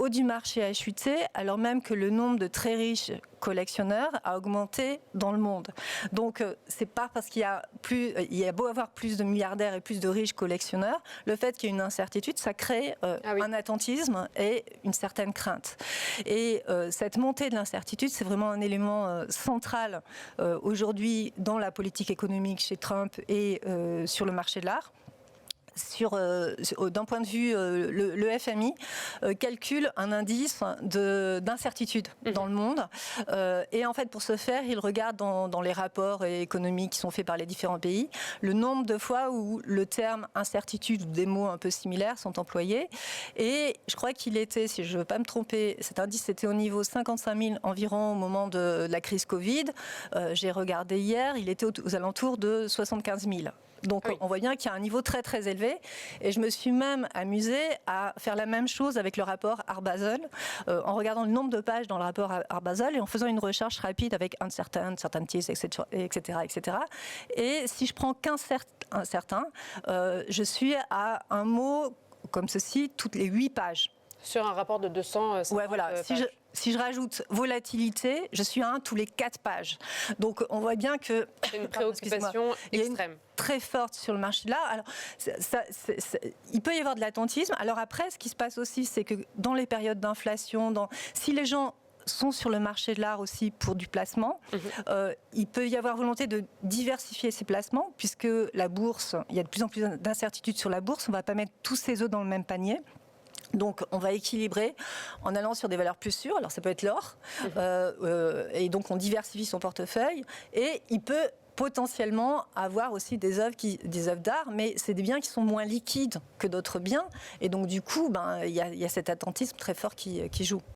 haut du marché a chuté, alors même que le nombre de très riches collectionneurs a augmenté dans le monde. Donc, c'est pas parce qu'il y a beau avoir plus de milliardaires et plus de riches collectionneurs, le fait qu'il y ait une incertitude, ça crée un attentisme et une certaine crainte. Et cette montée de l'incertitude, c'est vraiment un élément central aujourd'hui dans la politique économique chez Trump et sur le marché de l'art. D'un point de vue, le FMI calcule un indice d'incertitude dans le monde. Et en fait, pour ce faire, il regarde dans les rapports économiques qui sont faits par les différents pays, le nombre de fois où le terme incertitude ou des mots un peu similaires sont employés. Et je crois qu'il était, si je ne veux pas me tromper, cet indice était au niveau 55 000 environ au moment de la crise Covid. J'ai regardé hier, il était aux alentours de 75 000. Donc on voit bien qu'il y a un niveau très très élevé et je me suis même amusée à faire la même chose avec le rapport Art Basel en regardant le nombre de pages dans le rapport Art Basel et en faisant une recherche rapide avec uncertain, certainties, etc., etc. Et si je prends qu'incertain, je suis à un mot comme ceci toutes les 8 pages. Sur un rapport de 250 pages. Si je rajoute volatilité, je suis à 1 tous les 4 pages. Donc on voit bien que c'est une préoccupation extrême. Très forte sur le marché de l'art. Alors, il peut y avoir de l'attentisme. Alors après, ce qui se passe aussi, c'est que dans les périodes d'inflation, si les gens sont sur le marché de l'art aussi pour du placement, il peut y avoir volonté de diversifier ces placements, puisque la bourse, il y a de plus en plus d'incertitudes sur la bourse, on ne va pas mettre tous ses œufs dans le même panier. Donc, on va équilibrer en allant sur des valeurs plus sûres. Alors, ça peut être l'or. Et donc, on diversifie son portefeuille. Et il peut potentiellement avoir aussi des œuvres d'art, mais c'est des biens qui sont moins liquides que d'autres biens. Et donc, du coup, il y a cet attentisme très fort qui joue.